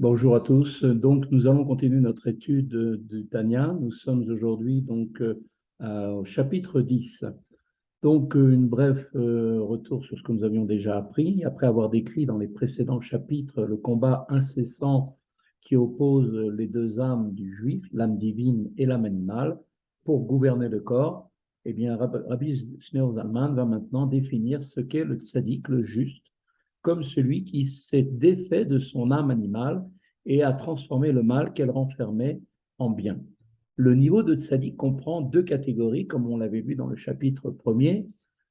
Bonjour à tous. Donc, nous allons continuer notre étude de Tanya. Nous sommes aujourd'hui au chapitre 10. Donc, une brève retour sur ce que nous avions déjà appris. Après avoir décrit dans les précédents chapitres le combat incessant qui oppose les deux âmes du juif, l'âme divine et l'âme animale, pour gouverner le corps, eh bien, Rabbi Shneur Zalman va maintenant définir ce qu'est le tzaddik, le juste, comme celui qui s'est défait de son âme animale et a transformé le mal qu'elle renfermait en bien. Le niveau de tzaddik comprend deux catégories, comme on l'avait vu dans le chapitre premier.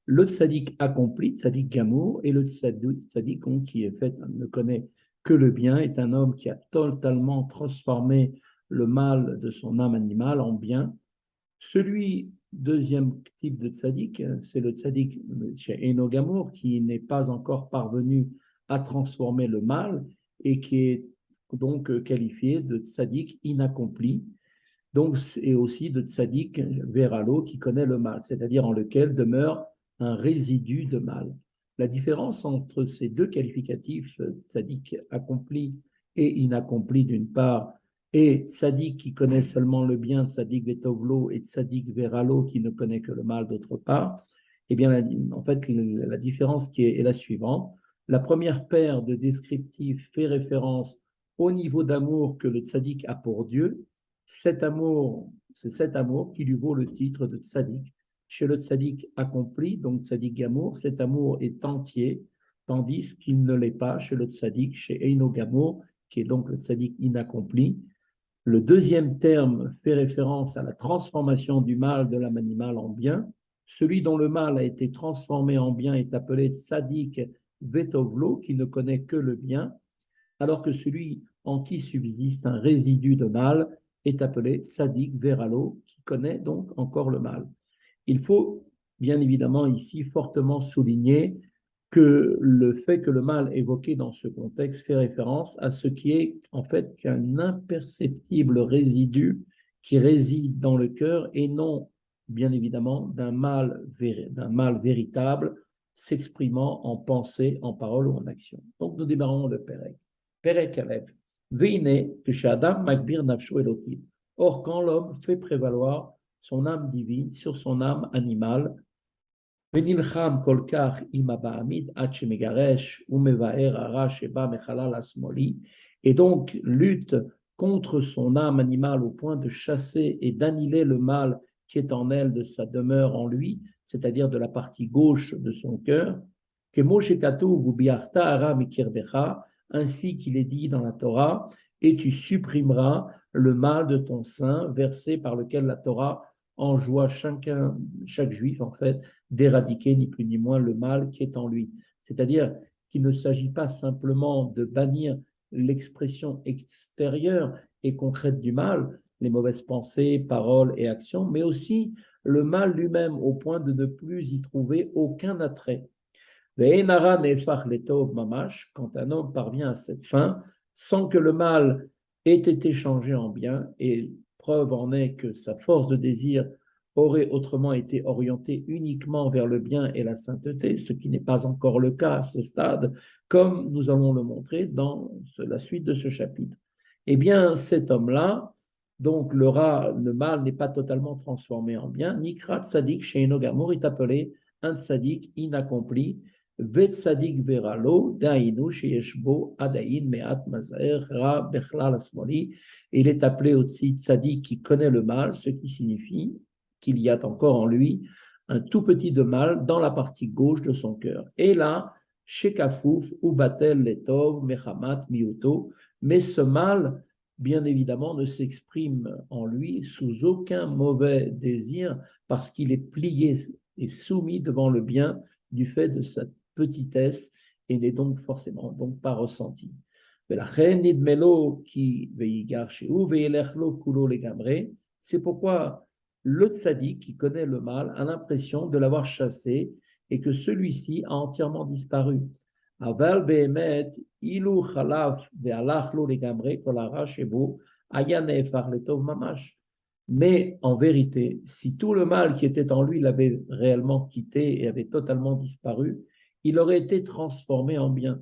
Le tzaddik accompli, tzaddik gamour, et le tzaddik qui est fait, ne connaît que le bien, est un homme qui a totalement transformé le mal de son âme animale en bien. Celui, deuxième type de tzaddik, c'est le tzaddik chez Eno Gamour, qui n'est pas encore parvenu à transformer le mal et qui est donc qualifié de tzaddik inaccompli, donc, et aussi de tzaddik veralo qui connaît le mal, c'est-à-dire en lequel demeure un résidu de mal. La différence entre ces deux qualificatifs, tzaddik accompli et inaccompli d'une part, et tzaddik qui connaît seulement le bien, tzaddik vetovlo, et tzaddik veralo qui ne connaît que le mal d'autre part, eh bien, en fait, la différence qui est la suivante. La première paire de descriptifs fait référence au niveau d'amour que le tzaddik a pour Dieu. Cet amour, c'est cet amour qui lui vaut le titre de tzaddik. Chez le tzaddik accompli, donc tzaddik gamour, cet amour est entier, tandis qu'il ne l'est pas chez le tzaddik, chez Eino gamour, qui est donc le tzaddik inaccompli. Le deuxième terme fait référence à la transformation du mal de l'âme animale en bien. Celui dont le mal a été transformé en bien est appelé tzaddik vetovlo, qui ne connaît que le bien, alors que celui en qui subsiste un résidu de mal est appelé tzaddik veralo, qui connaît donc encore le mal. Il faut bien évidemment ici fortement souligner que le fait que le mal évoqué dans ce contexte fait référence à ce qui est en fait qu'un imperceptible résidu qui réside dans le cœur et non bien évidemment d'un mal véritable s'exprimant en pensée, en parole ou en action. Donc nous démarrons le Pérec. Pérec Aleph. Veine que Adam Magbir Nafsho Elohim. Or, quand l'homme fait prévaloir son âme divine sur son âme animale, ונלחם כל כך עם הבעמית עד שמגרש ומבאר הרע שבא מחלל השמאלי, et donc lutte contre son âme animale au point de chasser et d'annihiler le mal qui est en elle de sa demeure en lui, c'est-à-dire de la partie gauche de son cœur, que Moshe Katuv ou Biarta Ara Mikirbecha, ainsi qu'il est dit dans la Torah, et tu supprimeras le mal de ton sein, verset par lequel la Torah enjoint chaque juif en fait d'éradiquer ni plus ni moins le mal qui est en lui. C'est-à-dire qu'il ne s'agit pas simplement de bannir l'expression extérieure et concrète du mal, les mauvaises pensées, paroles et actions, mais aussi le mal lui-même au point de ne plus y trouver aucun attrait. Quand un homme parvient à cette fin, sans que le mal ait été changé en bien, et preuve en est que sa force de désir aurait autrement été orientée uniquement vers le bien et la sainteté, ce qui n'est pas encore le cas à ce stade, comme nous allons le montrer dans la suite de ce chapitre. Eh bien, cet homme-là, donc le mal n'est pas totalement transformé en bien. Nikrat Tzadik Sheino Gamour est appelé un Tzadik inaccompli, וצדיק ורע דהיינו שיש בו עדיין מעט מזער רע בכלל השמאלי. Il est appelé aussi tzadik qui connaît le mal, ce qui signifie qu'il y a encore en lui un tout petit de mal dans la partie gauche de son cœur. Et là, shekafouf ou batel letov mechamat miuto, mais ce mal, bien évidemment, ne s'exprime en lui sous aucun mauvais désir parce qu'il est plié et soumis devant le bien du fait de sa petitesse et n'est donc forcément donc pas ressenti. C'est pourquoi le tzaddik qui connaît le mal a l'impression de l'avoir chassé et que celui-ci a entièrement disparu. Aval behemet ilu chalaf ve'alach lo legamre kol hara shebo haya nehefach letov mamash. Mais en vérité, si tout le mal qui était en lui l'avait réellement quitté et avait totalement disparu, il aurait été transformé en bien.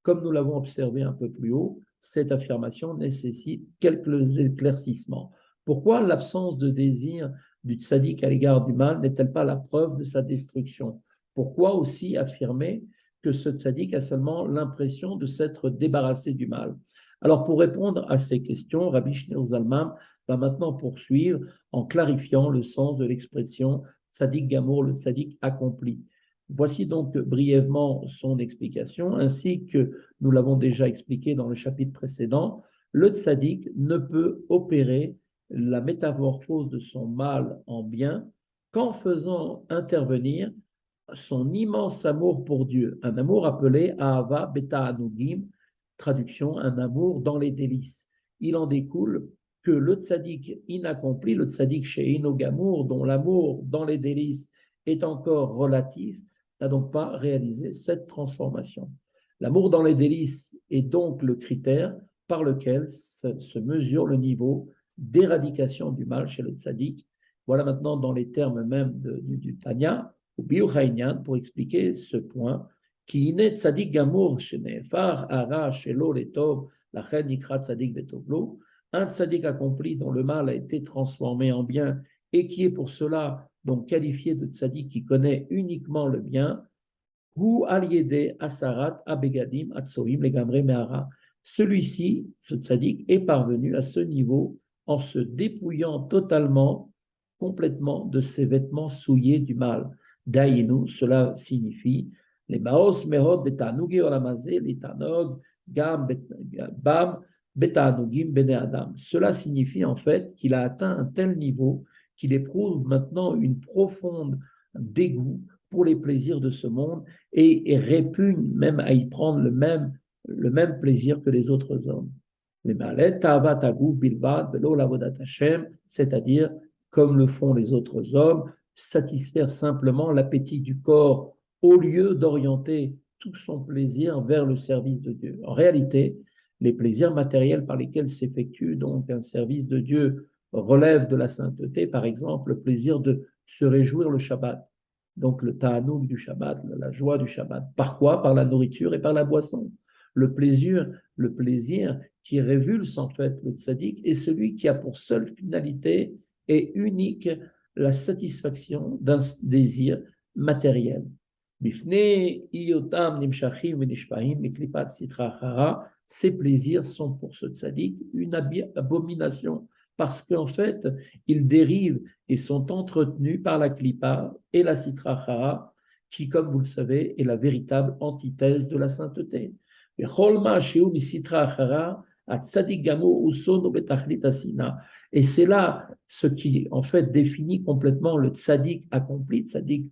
Comme nous l'avons observé un peu plus haut, cette affirmation nécessite quelques éclaircissements. Pourquoi l'absence de désir du tzaddik à l'égard du mal n'est-elle pas la preuve de sa destruction? Pourquoi aussi affirmer que ce tzaddik a seulement l'impression de s'être débarrassé du mal? Alors, pour répondre à ces questions, Rabbi Shneur Zalman va maintenant poursuivre en clarifiant le sens de l'expression tzaddik gamour, le tzaddik accompli. Voici donc brièvement son explication, ainsi que nous l'avons déjà expliqué dans le chapitre précédent. Le tzaddik ne peut opérer la métamorphose de son mal en bien qu'en faisant intervenir son immense amour pour Dieu, un amour appelé Ahava Beta Anugim, traduction, un amour dans les délices. Il en découle que le tzaddik inaccompli, le tzaddik she'eino gamour, dont l'amour dans les délices est encore relatif, n'a donc pas réalisé cette transformation. L'amour dans les délices est donc le critère par lequel se mesure le niveau d'éradication du mal chez le tzaddik. Voilà maintenant dans les termes même du Tanya, ou Biuchaïnian, pour expliquer ce point, qui n'est tzaddik gamour shenefar ara shelo letov lachen nikra tzaddik betovlo, un tzaddik accompli dont le mal a été transformé en bien et qui est pour cela donc qualifié de tzaddik qui connaît uniquement le bien, ou aliédé asarat abegadim atsoim legamre mehara. Celui-ci, ce tzaddik, est parvenu à ce niveau en se dépouillant totalement, complètement de ses vêtements souillés du mal. Daïnu, cela signifie les baos mehod betanugi olamazé litanog gam bam betanugim bene adam. Cela signifie en fait qu'il a atteint un tel niveau qu'il éprouve maintenant une profonde dégoût pour les plaisirs de ce monde et répugne même à y prendre le même plaisir que les autres hommes. C'est-à-dire, comme le font les autres hommes, satisfaire simplement l'appétit du corps au lieu d'orienter tout son plaisir vers le service de Dieu. En réalité, les plaisirs matériels par lesquels s'effectue donc un service de Dieu relèvent de la sainteté, par exemple le plaisir de se réjouir le Shabbat. Donc le ta'anouk du Shabbat, la joie du Shabbat. Par quoi? Par la nourriture et par la boisson. Le plaisir qui révulse en fait le tzaddik est celui qui a pour seule finalité et unique la satisfaction d'un désir matériel. Ces plaisirs sont pour ce tzaddik une abomination parce qu'en fait, ils dérivent et sont entretenus par la klipa et la sitra chara, qui, comme vous le savez, est la véritable antithèse de la sainteté. Et c'est là ce qui, en fait, définit complètement le tzaddik accompli, tzaddik,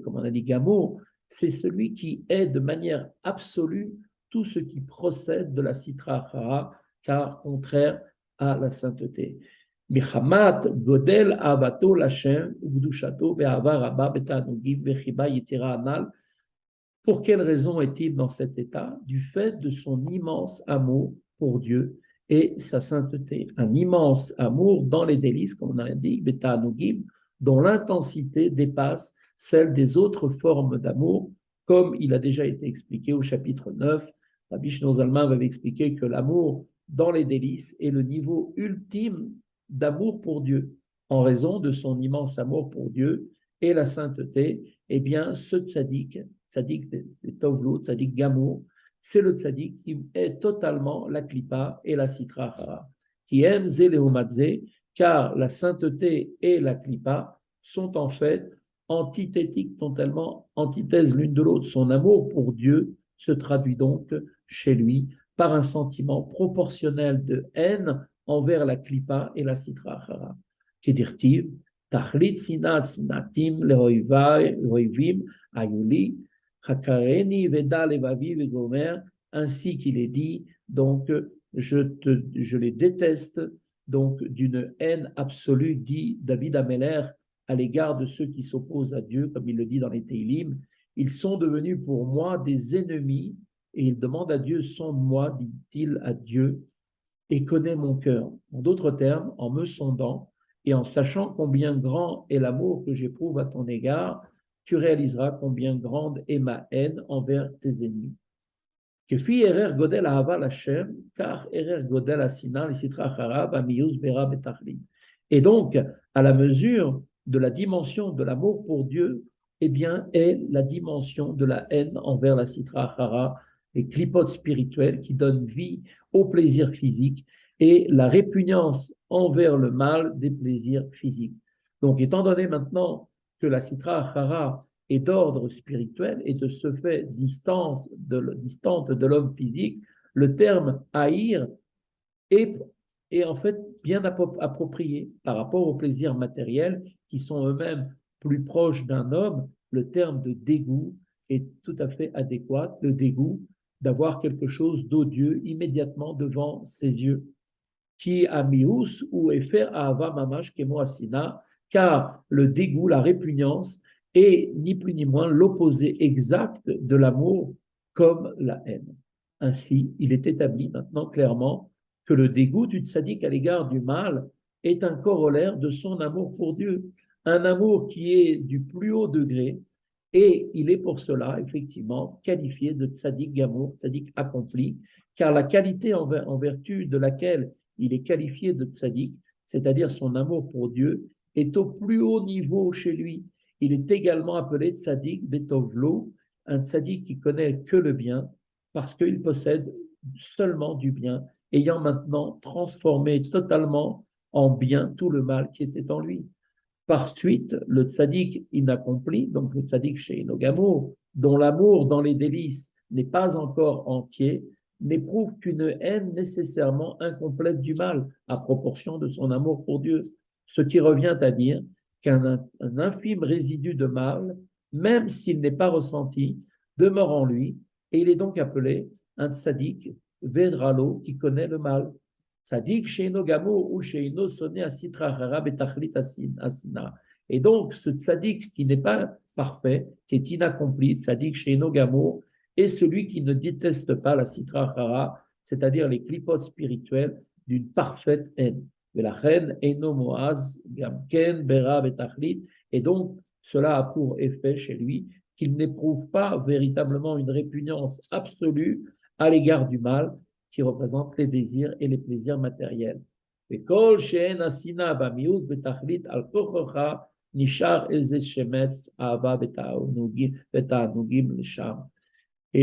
comme on a dit, gamo, c'est celui qui est de manière absolue tout ce qui procède de la sitra chara, car contraire à la sainteté. Michamat godel avato lachem ugdushato ve'ava rabba betanugim vechiba yitira anal. Pour quelle raison est-il dans cet état? Du fait de son immense amour pour Dieu et sa sainteté. Un immense amour dans les délices, comme on a dit, betanugim, dont l'intensité dépasse celle des autres formes d'amour, comme il a déjà été expliqué au chapitre 9. Rabbi Shneur Zalman avait expliqué que l'amour dans les délices est le niveau ultime d'amour pour Dieu. En raison de son immense amour pour Dieu et la sainteté, eh bien, ce tzaddik tovlo, tzaddik gamour, c'est le tzaddik qui est totalement la klipa et la sitra chara, qui aime zéléomadze, car la sainteté et la klipa sont en fait antithétiques, totalement antithèses l'une de l'autre. Son amour pour Dieu se traduit donc chez lui par un sentiment proportionnel de haine envers la klipa et la sitra chara. Kedirtiv, tachlit sinat sinatim lehoivim ayuli, hakareni veda levavi vegomer, ainsi qu'il est dit, donc je les déteste, donc d'une haine absolue, dit David Ameller à l'égard de ceux qui s'opposent à Dieu, comme il le dit dans les Teilim. Ils sont devenus pour moi des ennemis, et il demande à Dieu, sonde-moi, dit-il à Dieu, et connais mon cœur. En d'autres termes, en me sondant et en sachant combien grand est l'amour que j'éprouve à ton égard, tu réaliseras combien grande est ma haine envers tes ennemis. Kefi erer godel ahava l'Hashem, car erer godel asina, le sitra harab, amiyus bera betachlit. Et donc, à la mesure de la dimension de l'amour pour Dieu, eh bien, est la dimension de la haine envers la sitra hara, les clipotes spirituelles qui donnent vie au plaisir physique et la répugnance envers le mal des plaisirs physiques. Donc, étant donné maintenant que la sitra hara est d'ordre spirituel et de ce fait distante de l'homme physique, le terme haïr est, est en fait bien approprié par rapport aux plaisirs matériels qui sont eux-mêmes plus proches d'un homme. Le terme de dégoût est tout à fait adéquat, le dégoût d'avoir quelque chose d'odieux immédiatement devant ses yeux. Qui amius ou efer ahava mamash kemo asina, car le dégoût, la répugnance est ni plus ni moins l'opposé exact de l'amour comme la haine. Ainsi, il est établi maintenant clairement que le dégoût du tzaddik à l'égard du mal est un corollaire de son amour pour Dieu, un amour qui est du plus haut degré, et il est pour cela effectivement qualifié de tzaddik gamour, tzaddik accompli, car la qualité en vertu de laquelle il est qualifié de tzaddik, c'est-à-dire son amour pour Dieu, est au plus haut niveau chez lui. Il est également appelé tzaddik betovlo, un tzaddik qui connaît que le bien, parce qu'il possède seulement du bien, ayant maintenant transformé totalement en bien tout le mal qui était en lui. Par suite, le tzaddik inaccompli, donc le tzaddik chez Nogamo, dont l'amour dans les délices n'est pas encore entier, n'éprouve qu'une haine nécessairement incomplète du mal à proportion de son amour pour Dieu. Ce qui revient à dire qu'un infime résidu de mal, même s'il n'est pas ressenti, demeure en lui, et il est donc appelé un tzaddik vedralo qui connaît le mal. Tzaddik sheino gamour ou sheino sonné asitra hara betachlit asina. Et donc, ce tzaddik qui n'est pas parfait, qui est inaccompli, tzaddik sheino gamour, est celui qui ne déteste pas la sitra hara, c'est-à-dire les clipotes spirituelles d'une parfaite haine. La reine eno moaz gamken bera betachlit. Et donc, cela a pour effet chez lui qu'il n'éprouve pas véritablement une répugnance absolue à l'égard du mal, qui représente les désirs et les plaisirs matériels. Et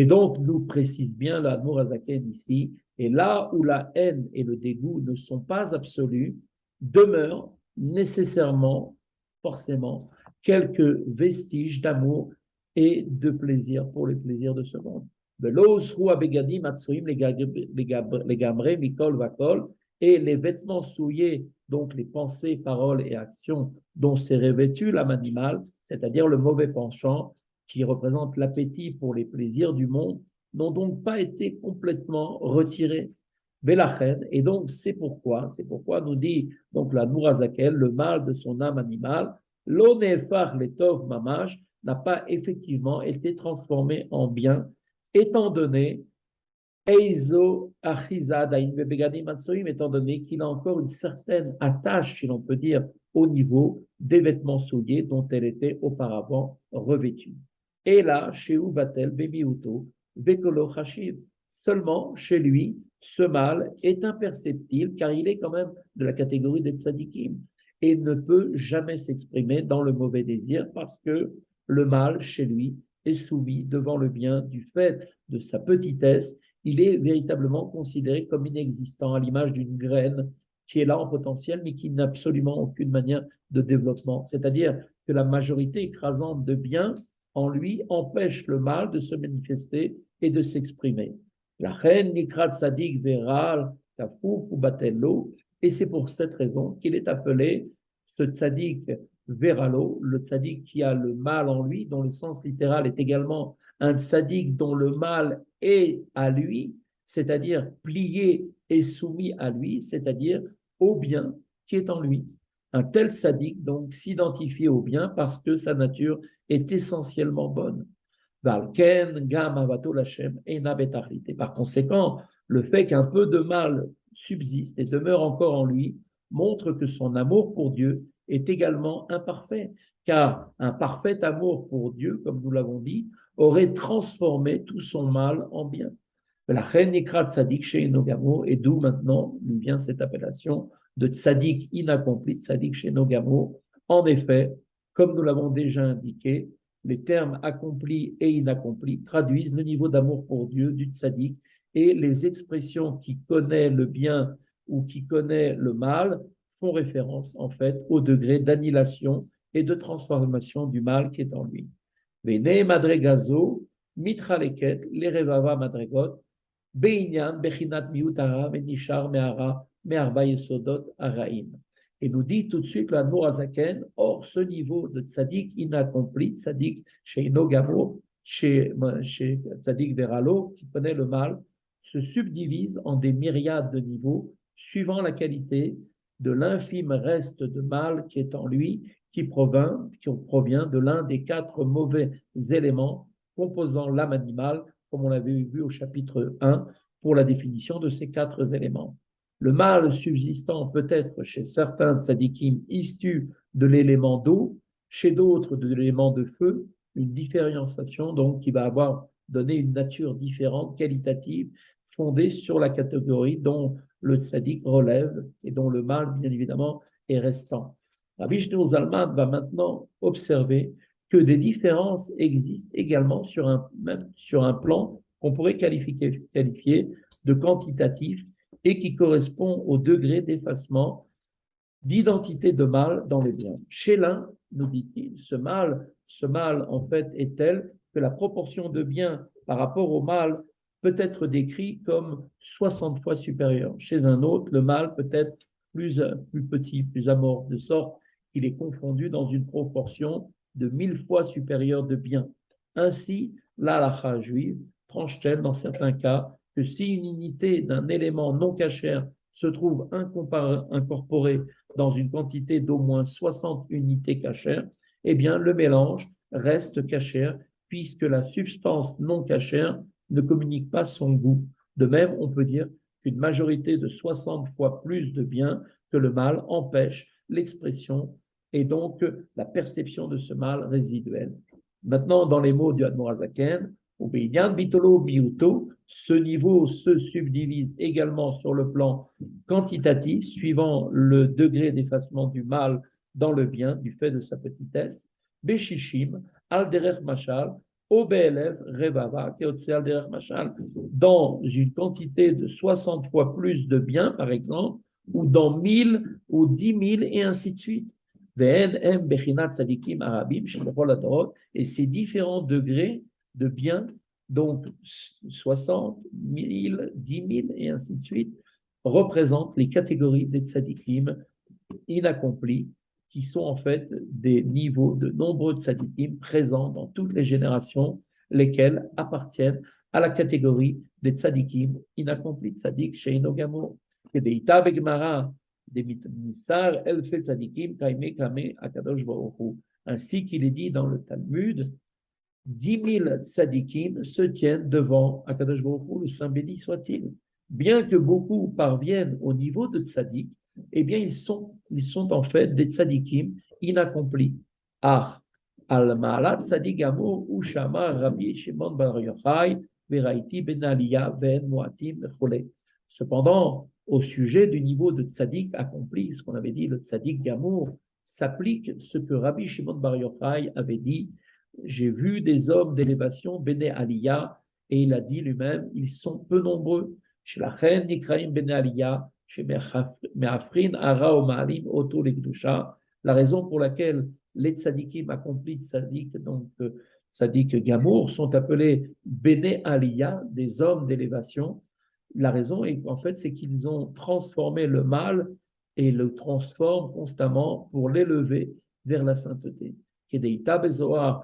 donc, nous précise bien l'amour azaken ici, et là où la haine et le dégoût ne sont pas absolus, demeurent nécessairement, forcément, quelques vestiges d'amour et de plaisir pour les plaisirs de ce monde. Et les vêtements souillés, donc les pensées, paroles et actions dont s'est revêtu l'âme animale, c'est-à-dire le mauvais penchant qui représente l'appétit pour les plaisirs du monde, n'ont donc pas été complètement retirés. Et donc c'est pourquoi nous dit donc la Nourazakel, le mal de son âme animale, l'onefar letov mamash, n'a pas effectivement été transformé en bien, étant donné étant donné qu'il a encore une certaine attache, si l'on peut dire, au niveau des vêtements souillés dont elle était auparavant revêtue. Et là, chez Ubatel, Bemiuto, Vekolo Hashiv, seulement chez lui, ce mal est imperceptible car il est quand même de la catégorie des tzadikim et ne peut jamais s'exprimer dans le mauvais désir parce que le mal chez lui est soumis devant le bien du fait de sa petitesse. Il est véritablement considéré comme inexistant à l'image d'une graine qui est là en potentiel mais qui n'a absolument aucune manière de développement. C'est-à-dire que la majorité écrasante de bien en lui empêche le mal de se manifester et de s'exprimer. La reine Nikrat Sadik Veral Kafouf ou Batello, et c'est pour cette raison qu'il est appelé ce tzaddik Veralo, le tzaddik qui a le mal en lui, dont le sens littéral est également un tzaddik dont le mal est à lui, c'est-à-dire plié et soumis à lui, c'est-à-dire au bien qui est en lui. Un tel tzaddik donc s'identifie au bien parce que sa nature est essentiellement bonne. Et par conséquent, le fait qu'un peu de mal subsiste et demeure encore en lui montre que son amour pour Dieu est également imparfait, car un parfait amour pour Dieu, comme nous l'avons dit, aurait transformé tout son mal en bien. La reine Nikrat Tzadik chez Nogamo, et d'où maintenant lui vient cette appellation de Tzadik inaccompli, Tzadik chez Nogamo. En effet, comme nous l'avons déjà indiqué, les termes accomplis et inaccomplis traduisent le niveau d'amour pour Dieu du Tzadik, et les expressions qui connaît le bien ou qui connaît le mal font référence en fait au degré d'annihilation et de transformation du mal qui est en lui. Vene madregazo, mitraleket, lerevava madregot, beinyan, bechinat miutara, venishar meara, mearba yesodot araim. Et nous dit tout de suite l'Admour Azaken, or ce niveau de tzaddik inaccompli, tzaddik chez Inogamo, chez tzaddik Veralo, qui connaît le mal, se subdivise en des myriades de niveaux, suivant la qualité de l'infime reste de mal qui est en lui, qui provient de l'un des 4 mauvais éléments composant l'âme animale, comme on l'avait vu au chapitre 1, pour la définition de ces 4 éléments. Le mal subsistant peut être chez certains tzadikim issus de l'élément d'eau, chez d'autres de l'élément de feu, une différenciation donc qui va avoir donné une nature différente, qualitative, fondée sur la catégorie dont le tzadik relève et dont le mal, bien évidemment, est restant. Rabbi Shneur Zalman va maintenant observer que des différences existent également sur un plan qu'on pourrait qualifier de quantitatif et qui correspond au degré d'effacement d'identité de mal dans les biens. Chez l'un, nous dit-il, ce mal en fait est tel que la proportion de bien par rapport au mal peut être décrit comme 60 fois supérieur. Chez un autre, le mal peut être plus petit, plus amorphe, de sorte qu'il est confondu dans une proportion de 1000 fois supérieure de bien. Ainsi, l'halakha juive tranche-t-elle dans certains cas que si une unité d'un élément non cachère se trouve incorporée dans une quantité d'au moins 60 unités cachères, eh bien le mélange reste cachère puisque la substance non cachère ne communique pas son goût. De même, on peut dire qu'une majorité de 60 fois plus de bien que le mal empêche l'expression et donc la perception de ce mal résiduel. Maintenant, dans les mots du Admor Hazaken, ce niveau se subdivise également sur le plan quantitatif, suivant le degré d'effacement du mal dans le bien, du fait de sa petitesse. Beshishim, al derech mashal, obelev revava, al derech mashal, dans une quantité de 60 fois plus de bien, par exemple, ou dans 1000 ou 10 000, et ainsi de suite. Et ces différents degrés de bien, donc 60, 1000, 10 000 et ainsi de suite, représentent les catégories des tzadikim inaccomplis, qui sont en fait des niveaux de nombreux tzadikim présents dans toutes les générations, lesquels appartiennent à la catégorie des tzadikim inaccomplis, tzadik chez Inogamo. Ainsi qu'il est dit dans le Talmud, 10 000 tzadikim se tiennent devant Akadosh Baruch Hu, le Saint béni soit-il. Bien que beaucoup parviennent au niveau de tzadik, eh bien ils sont en fait des tzadikim inaccomplis. Ah, al-ma'alat tzadik amur ushama Rabbi Shimon bar Yochai veraiti ben Aliyah ben Moatim vechole. Cependant, au sujet du niveau de tzadik accompli, ce qu'on avait dit, le tzadik gamour, s'applique ce que Rabbi Shimon bar Yochai avait dit. J'ai vu des hommes d'élévation, Bene Aliyah, et il a dit lui-même, ils sont peu nombreux. Chez la reine Nikraim Bene Aliyah, chez Meafrin, Ara o Maalim, Oto Lekdusha. La raison pour laquelle les tzadikim accomplis tzadik, donc tzadik gamour, sont appelés Bene Aliyah, des hommes d'élévation. La raison, en fait, c'est qu'ils ont transformé le mal et le transforment constamment pour l'élever vers la sainteté. כדאיתה בזוהר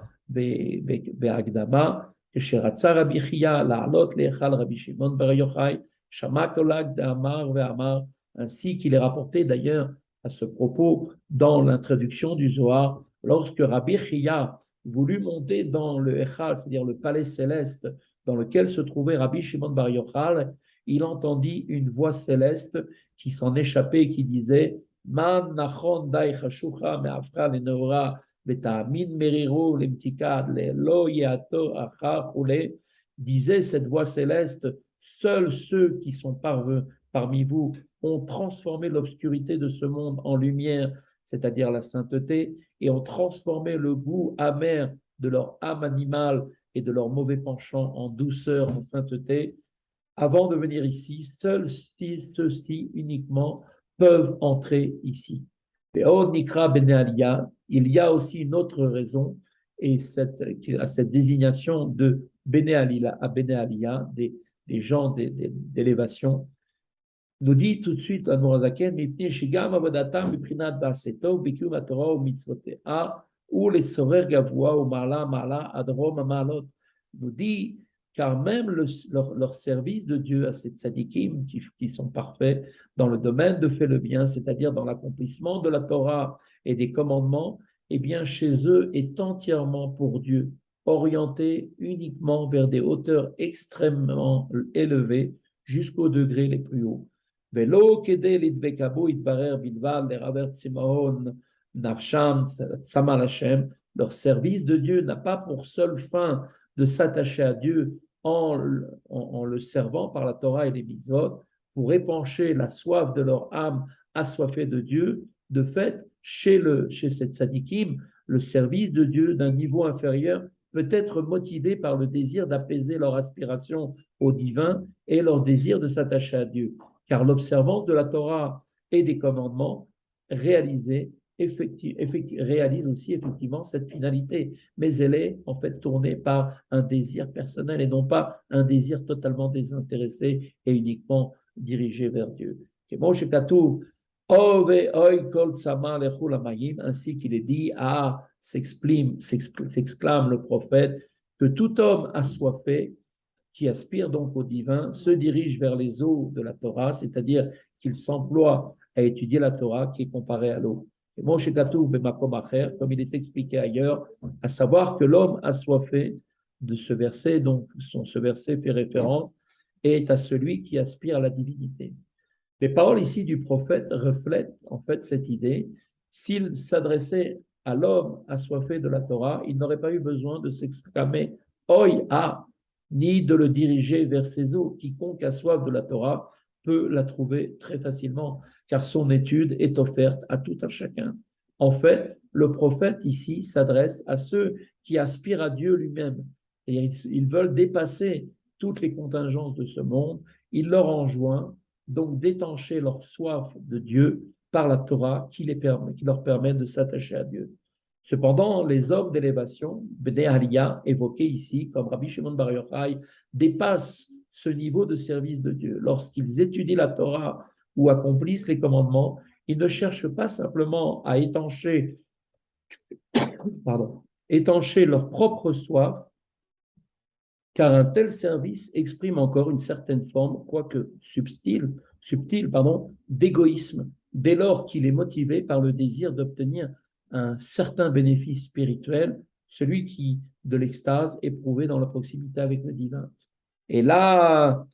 בהקדמה, כשרצה רבי חייא לעלות להיכל רבי שמעון בר יוחאי, שמע קולג דאמר ואמר, ainsi qu'il est rapporté d'ailleurs à ce propos dans l'introduction du Zohar, lorsque Rabbi Xiya voulut monter dans le Echal, c'est-à-dire le palais céleste dans lequel se trouvait Rabbi Shimon bar Yochai, il entendit une voix céleste qui s'en échappait et qui disait Man nachon dai chashucha me'afra leneora disait cette voix céleste, seuls ceux qui sont parmi vous ont transformé l'obscurité de ce monde en lumière, c'est-à-dire la sainteté, et ont transformé le goût amer de leur âme animale et de leur mauvais penchant en douceur, en sainteté. Avant de venir ici, seuls ceux-ci uniquement peuvent entrer ici. Il y a aussi une autre raison, et à cette désignation de Bene Aliyah, des gens d'élévation, nous dit tout de suite l'Admorazaken, Mipnei Shigam Avodatam Miprinat Ba'aseto Bikium HaTorah u'Mitzvoteha u'Letzorer Gavua u'Ma'ala Adrom Ma'alot. Nous dit car même leur service de Dieu à ces tzadikim qui sont parfaits dans le domaine de faire le bien, c'est-à-dire dans l'accomplissement de la Torah et des commandements, eh bien chez eux est entièrement pour Dieu, orienté uniquement vers des hauteurs extrêmement élevées jusqu'aux degrés les plus hauts. ולא כדי לדבק בו יתברר בלבד לרבר צימאון נפשם צמא לשם. Leur service de Dieu n'a pas pour seule fin de s'attacher à Dieu en le servant par la Torah et les mitzvot pour épancher la soif de leur âme assoiffée de Dieu. De fait, chez ces tzadikim, le service de Dieu d'un niveau inférieur peut être motivé par le désir d'apaiser leur aspiration au divin et leur désir de s'attacher à Dieu. Car l'observance de la Torah et des commandements réalise aussi effectivement cette finalité, mais elle est en fait tournée par un désir personnel et non pas un désir totalement désintéressé et uniquement dirigé vers Dieu. Ainsi qu'il est dit, s'exclame le prophète, que tout homme assoiffé qui aspire donc au divin, se dirige vers les eaux de la Torah, c'est-à-dire qu'il s'emploie à étudier la Torah qui est comparée à l'eau. Comme il est expliqué ailleurs, à savoir que l'homme assoiffé de ce verset, donc ce verset fait référence, est à celui qui aspire à la divinité. Les paroles ici du prophète reflètent en fait cette idée. S'il s'adressait à l'homme assoiffé de la Torah, il n'aurait pas eu besoin de s'exclamer « Oi, ah !» ni de le diriger vers ses eaux. Quiconque a soif de la Torah peut la trouver très facilement, car son étude est offerte à tout un chacun. En fait, le prophète ici s'adresse à ceux qui aspirent à Dieu lui-même. Ils veulent dépasser toutes les contingences de ce monde. Il leur enjoint donc d'étancher leur soif de Dieu par la Torah qui leur permet de s'attacher à Dieu. Cependant, les hommes d'élévation, Bnei Aliyah, évoqués ici, comme Rabbi Shimon Bar Yochai, dépassent ce niveau de service de Dieu. Lorsqu'ils étudient la Torah ou accomplissent les commandements, ils ne cherchent pas simplement à étancher leur propre soif, car un tel service exprime encore une certaine forme, quoique subtile, d'égoïsme, dès lors qu'il est motivé par le désir d'obtenir un certain bénéfice spirituel, celui de l'extase éprouvé dans la proximité avec le divin. Et là,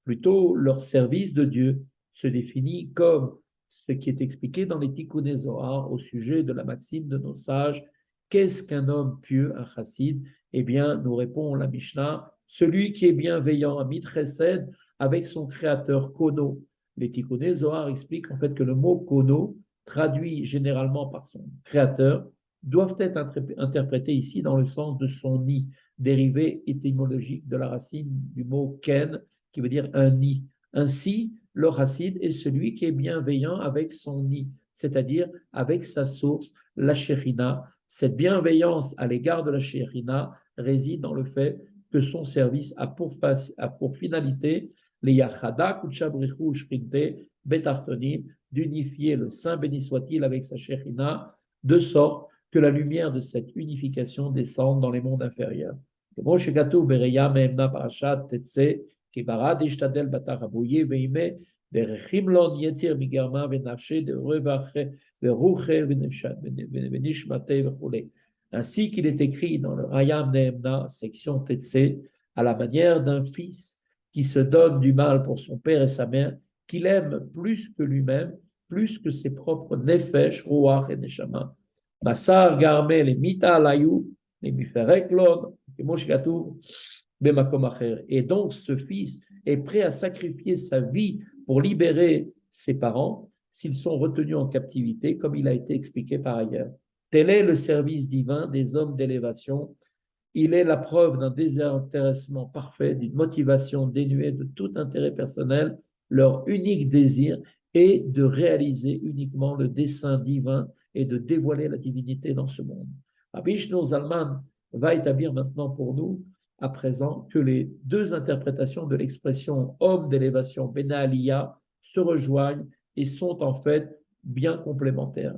plutôt leur service de Dieu se définit comme ce qui est expliqué dans les Tikkuné Zohar au sujet de la maxime de nos sages. Qu'est-ce qu'un homme pieux, un chassid? Eh bien, nous répond la Mishnah, celui qui est bienveillant, Amit Chesed, avec son créateur Kono. Les Tikkuné Zohar expliquent en fait que le mot Kono, traduit généralement par son créateur, doivent être interprétés ici dans le sens de son nid, dérivé étymologique de la racine du mot Ken, qui veut dire un nid. Ainsi, le chassid est celui qui est bienveillant avec son nid, c'est-à-dire avec sa source, la Shekhinah. Cette bienveillance à l'égard de la Shekhinah réside dans le fait que son service a pour finalité les Yachada Kuchabrichu Shrinte Betartonim, d'unifier le Saint béni soit-il avec sa Shekhinah, de sorte que la lumière de cette unification descende dans les mondes inférieurs. Ainsi qu'il est écrit dans le Rayam Nehemna, section Tetsé, à la manière d'un fils qui se donne du mal pour son père et sa mère, qu'il aime plus que lui-même, plus que ses propres nefesh, ruach et neshama. Basar garmel et mita alayou, Et donc, ce fils est prêt à sacrifier sa vie pour libérer ses parents s'ils sont retenus en captivité, comme il a été expliqué par ailleurs. Tel est le service divin des hommes d'élévation. Il est la preuve d'un désintéressement parfait, d'une motivation dénuée de tout intérêt personnel. Leur unique désir est de réaliser uniquement le dessein divin et de dévoiler la divinité dans ce monde. Rabbi Shlomo Zalman va établir maintenant pour nous, à présent, que les deux interprétations de l'expression homme d'élévation, Bena Aliyah, se rejoignent et sont en fait bien complémentaires.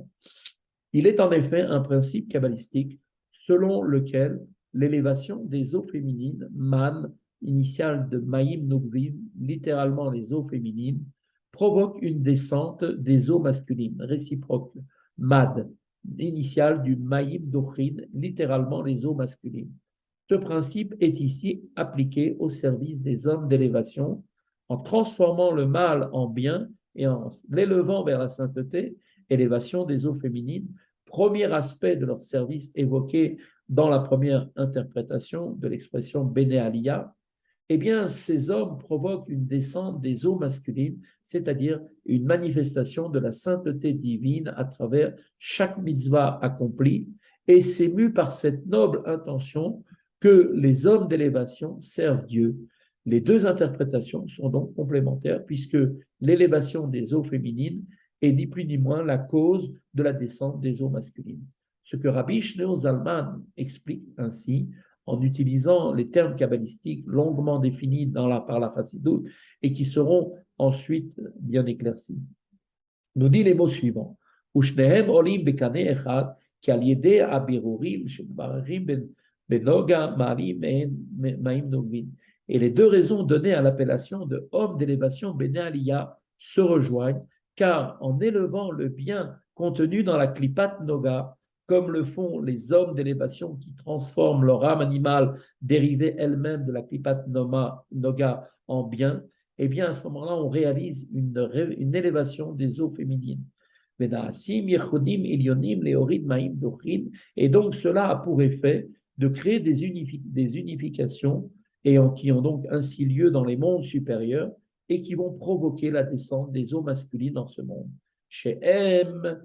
Il est en effet un principe kabbalistique selon lequel l'élévation des eaux féminines, man, initiale de Maïm Nogvim, littéralement les eaux féminines, provoque une descente des eaux masculines, réciproque, mad, initiale du Maïm Dochrin, littéralement les eaux masculines. Ce principe est ici appliqué au service des hommes d'élévation en transformant le mal en bien et en l'élevant vers la sainteté, élévation des eaux féminines, premier aspect de leur service évoqué dans la première interprétation de l'expression Bene Aliyah, eh bien, ces hommes provoquent une descente des eaux masculines, c'est-à-dire une manifestation de la sainteté divine à travers chaque mitzvah accomplie, et c'est mu par cette noble intention que les hommes d'élévation servent Dieu. Les deux interprétations sont donc complémentaires, puisque l'élévation des eaux féminines est ni plus ni moins la cause de la descente des eaux masculines. Ce que Rabbi Shlomo Zalman explique ainsi, en utilisant les termes kabbalistiques longuement définis par la Chassidoute et qui seront ensuite bien éclaircis. Nous dit les mots suivants. Ushnehem olim bekane echad ki al yedei abirurim shembarim benoga marim maim nogvin. Et les deux raisons données à l'appellation de homme d'élévation Bene Aliyah se rejoignent, car en élevant le bien contenu dans la klipat noga, comme le font les hommes d'élévation qui transforment leur âme animale dérivée elle-même de la klipat noga en bien, eh bien à ce moment-là, on réalise une élévation des eaux féminines. Et donc cela a pour effet de créer des unifications qui ont donc ainsi lieu dans les mondes supérieurs et qui vont provoquer la descente des eaux masculines dans ce monde. Chez M,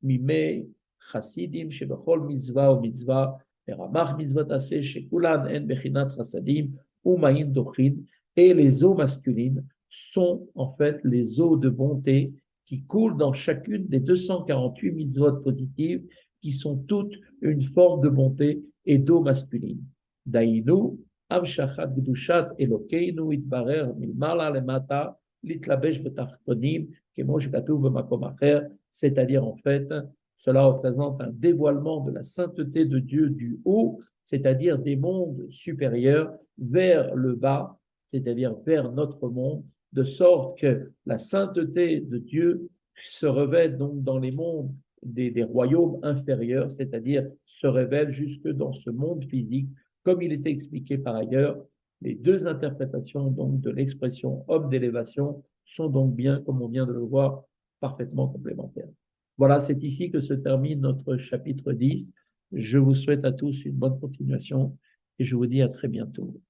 Mimei, Chassidim, chez Bechol Mitzvah ou Mitzvah, Ramach Mitzvot Aseh, chez Kulan En Bechinat Chassadim, ou Maïm Dochin, et les eaux masculines sont en fait les eaux de bonté qui coulent dans chacune des 248 mitzvot positives qui sont toutes une forme de bonté et d'eau masculine. Daïnu, Amshachat Gdushat Elokeinu Itbarer Milmala Lemata Litlabesh Betachtonim Kemosh Katuv Bemakom Acher, c'est-à-dire en fait, cela représente un dévoilement de la sainteté de Dieu du haut, c'est-à-dire des mondes supérieurs vers le bas, c'est-à-dire vers notre monde, de sorte que la sainteté de Dieu se révèle donc dans les mondes des royaumes inférieurs, c'est-à-dire se révèle jusque dans ce monde physique, comme il était expliqué par ailleurs. Les deux interprétations donc de l'expression homme d'élévation sont donc bien, comme on vient de le voir, parfaitement complémentaires. Voilà, c'est ici que se termine notre chapitre 10. Je vous souhaite à tous une bonne continuation et je vous dis à très bientôt.